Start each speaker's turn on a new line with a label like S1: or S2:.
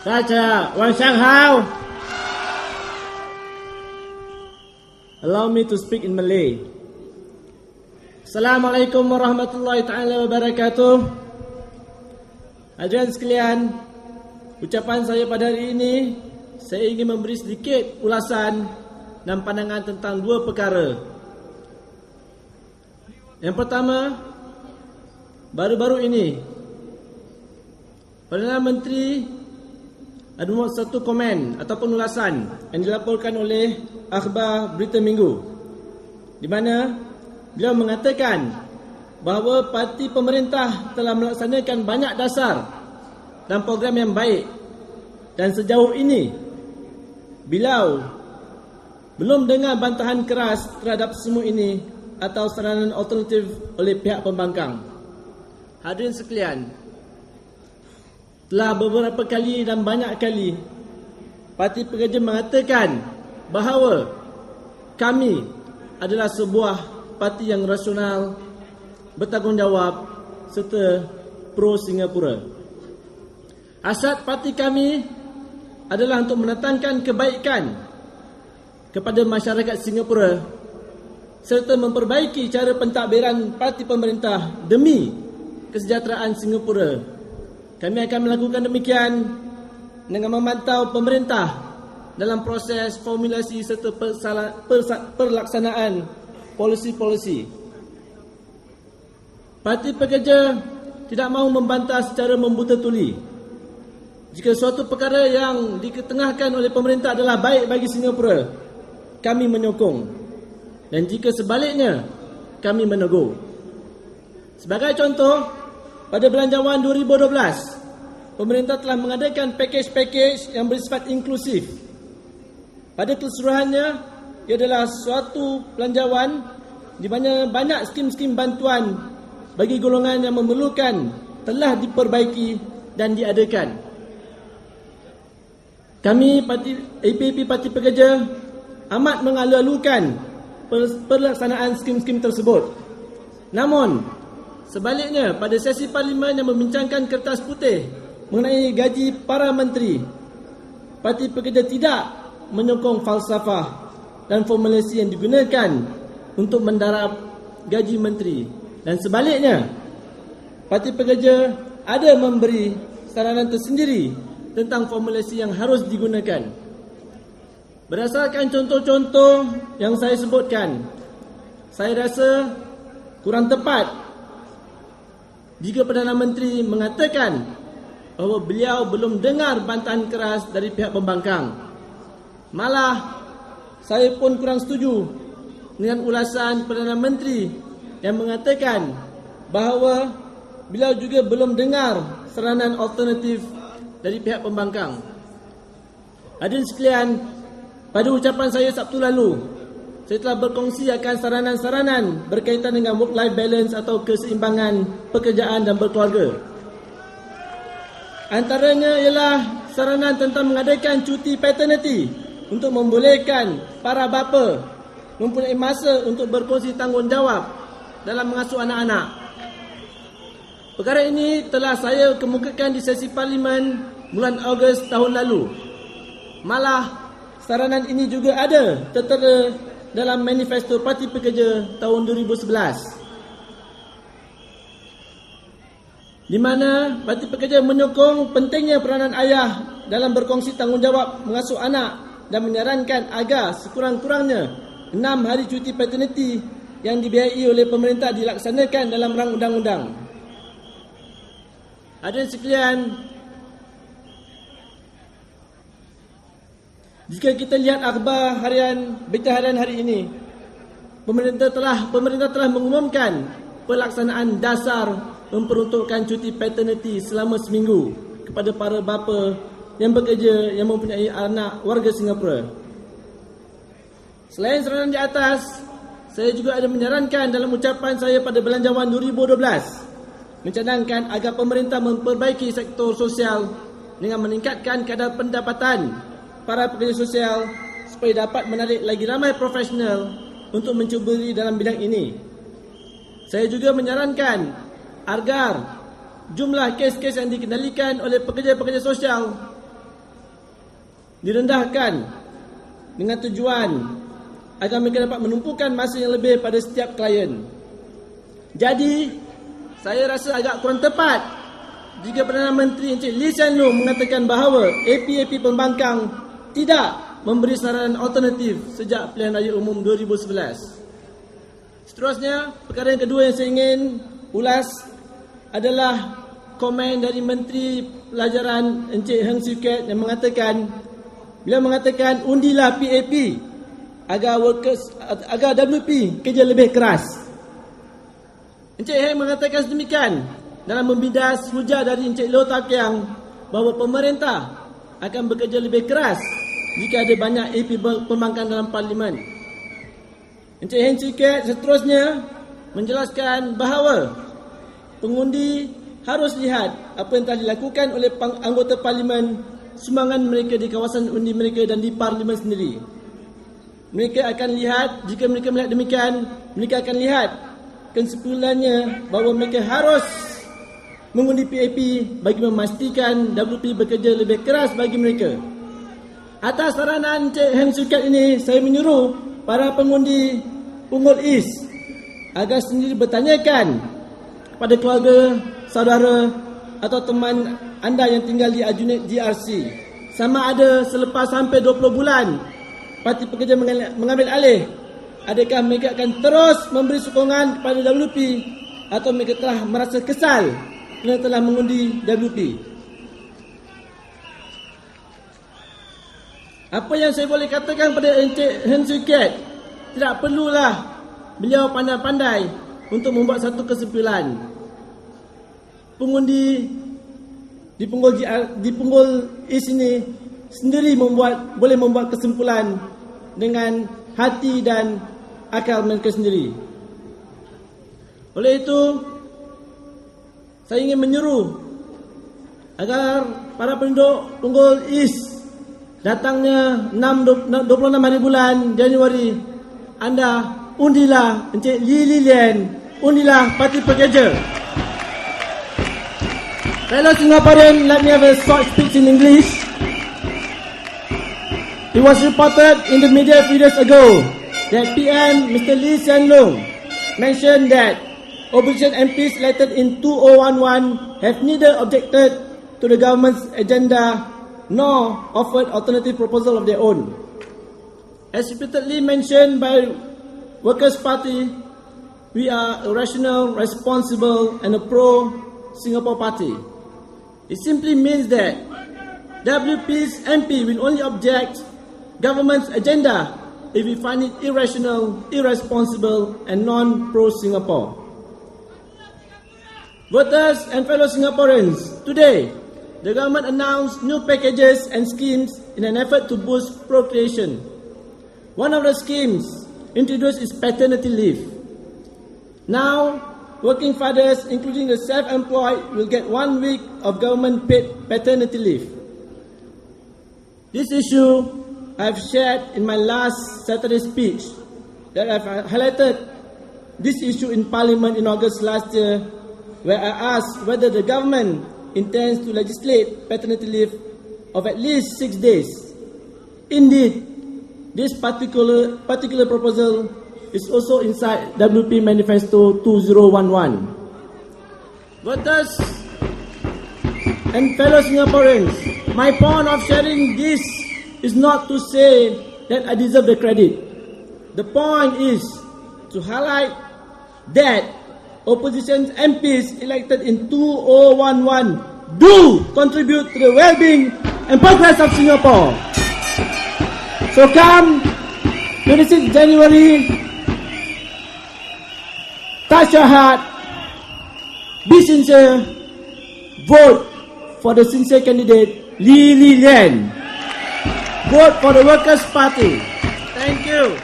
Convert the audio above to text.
S1: 大家晚上好. Allow me to speak in Malay. Assalamualaikum warahmatullahi taala wabarakatuh. Hadirin sekalian, ucapan saya pada hari ini, saya ingin memberi sedikit ulasan dan pandangan tentang dua perkara. Yang pertama, baru-baru ini Perdana Menteri ada membuat satu komen ataupun ulasan yang dilaporkan oleh akhbar Berita Minggu, di mana beliau mengatakan bahawa parti pemerintah telah melaksanakan banyak dasar dan program yang baik, dan sejauh ini beliau belum dengar bantahan keras terhadap semua ini atau saranan alternatif oleh pihak pembangkang. Hadirin sekalian, telah beberapa kali dan banyak kali Parti Pekerja mengatakan bahawa kami adalah sebuah parti yang rasional, bertanggungjawab serta pro Singapura. Hasrat parti kami adalah untuk mendatangkan kebaikan kepada masyarakat Singapura serta memperbaiki cara pentadbiran parti pemerintah demi kesejahteraan Singapura. Kami akan melakukan demikian dengan memantau pemerintah dalam proses formulasi serta perlaksanaan polisi-polisi. Parti Pekerja tidak mahu membantah secara membuta tuli. Jika suatu perkara yang diketengahkan oleh pemerintah adalah baik bagi Singapura, kami menyokong. Dan jika sebaliknya, kami menegur. Sebagai contoh, pada Belanjawan 2012, pemerintah telah mengadakan pakej-pakej yang bersifat inklusif. Pada keseluruhannya, ia adalah suatu belanjawan di mana banyak skim-skim bantuan bagi golongan yang memerlukan telah diperbaiki dan diadakan. Kami APP Parti Pekerja amat mengalu-alukan pelaksanaan skim-skim tersebut. Namun, sebaliknya, pada sesi parlimen yang membincangkan kertas putih mengenai gaji para menteri, Parti Pekerja tidak menyokong falsafah dan formulasi yang digunakan untuk mendarab gaji menteri. Dan sebaliknya, Parti Pekerja ada memberi saranan tersendiri tentang formulasi yang harus digunakan. Berdasarkan contoh-contoh yang saya sebutkan, saya rasa kurang tepat jika Perdana Menteri mengatakan bahawa beliau belum dengar bantahan keras dari pihak pembangkang. Malah, saya pun kurang setuju dengan ulasan Perdana Menteri yang mengatakan bahawa beliau juga belum dengar saranan alternatif dari pihak pembangkang. Hadirin sekalian, pada ucapan saya Sabtu lalu, saya telah berkongsi akan saranan-saranan berkaitan dengan work-life balance atau keseimbangan pekerjaan dan berkeluarga. Antaranya ialah saranan tentang mengadakan cuti paternity untuk membolehkan para bapa mempunyai masa untuk berkongsi tanggungjawab dalam mengasuh anak-anak. Perkara ini telah saya kemukakan di sesi parlimen bulan Ogos tahun lalu. Malah, saranan ini juga ada tertera dalam manifesto Parti Pekerja tahun 2011, di mana Parti Pekerja menyokong pentingnya peranan ayah dalam berkongsi tanggungjawab mengasuh anak dan menyarankan agar sekurang-kurangnya 6 hari cuti paternity yang dibiayai oleh pemerintah dilaksanakan dalam rang undang-undang. Hadirin sekalian, jika kita lihat akhbar harian, berita harian hari ini, pemerintah telah mengumumkan pelaksanaan dasar memperuntukkan cuti paternity selama seminggu kepada para bapa yang bekerja yang mempunyai anak warga Singapura. Selain saranan di atas, saya juga ada menyarankan dalam ucapan saya pada Belanjawan 2012 mencadangkan agar pemerintah memperbaiki sektor sosial dengan meningkatkan kadar pendapatan para pekerja sosial supaya dapat menarik lagi ramai profesional untuk mencuburi dalam bidang ini. Saya juga menyarankan agar jumlah kes-kes yang dikendalikan oleh pekerja-pekerja sosial direndahkan dengan tujuan agar mereka dapat menumpukan masa yang lebih pada setiap klien. Jadi, saya rasa agak kurang tepat jika Perdana Menteri Encik Lee Hsien Loong mengatakan bahawa AP pembangkang tidak memberi saranan alternatif sejak pilihan raya umum 2011. Seterusnya, perkara yang kedua yang saya ingin ulas adalah komen dari Menteri Pelajaran Encik Heng Swee Keat yang mengatakan, beliau mengatakan undilah PAP agar WP kerja lebih keras. Encik Heng mengatakan sedemikian dalam membidas hujah dari Encik Loh Tak Kiang bahawa pemerintah akan bekerja lebih keras jika ada banyak AP pembangkang dalam Parlimen. Encik Heng Swee Keat seterusnya menjelaskan bahawa pengundi harus lihat apa yang telah dilakukan oleh anggota Parlimen, sumbangan mereka di kawasan undi mereka dan di Parlimen sendiri. Mereka akan lihat, jika mereka melihat demikian, mereka akan lihat kesimpulannya bahawa mereka harus mengundi PAP bagi memastikan WP bekerja lebih keras bagi mereka. Atas saranan Encik Heng Swee Keat ini, saya menyuruh para pengundi Punggol East agar sendiri bertanyakan kepada keluarga, saudara atau teman anda yang tinggal di Aljunied GRC, sama ada selepas sampai 20 bulan parti pekerja mengambil alih, adakah mereka akan terus memberi sokongan kepada WP atau mereka telah merasa kesal kerana telah mengundi WP. Apa yang saya boleh katakan pada Encik Heng Swee Keat, tidak perlulah beliau pandai-pandai untuk membuat satu kesimpulan. Pengundi di Punggol East ini sendiri boleh membuat kesimpulan dengan hati dan akal mereka sendiri. Oleh itu, saya ingin menyeru agar para penduduk Punggol East datangnya 26 hari bulan Januari, anda undilah Encik Lee Li Lian, undilah Parti Pekerja. Fellow Singaporean, let me have a short speech in English. It was reported in the media a few days ago that PM Mr. Lee Hsien Loong mentioned that opposition MPs elected in 2011 have neither objected to the government's agenda nor offered alternative proposal of their own. As repeatedly mentioned by Workers' Party, we are a rational, responsible and a pro-Singapore party. It simply means that WP's MP will only object government's agenda if we find it irrational, irresponsible and non-pro-Singapore. Voters and fellow Singaporeans, today, the government announced new packages and schemes in an effort to boost procreation. One of the schemes introduced is paternity leave. Now, working fathers, including the self-employed, will get 1 week of government-paid paternity leave. This issue I've shared in my last Saturday speech, that I've highlighted this issue in Parliament in August last year, where I asked whether the government intends to legislate paternity leave of at least 6 days. Indeed, this particular proposal is also inside WP Manifesto 2011. Voters and fellow Singaporeans, my point of sharing this is not to say that I deserve the credit. The point is to highlight that opposition MPs elected in 2011 do contribute to the well-being and progress of Singapore. So come 26 January, touch your heart, be sincere, vote for the sincere candidate Lee Li Lian. Vote for the Workers' Party. Thank you.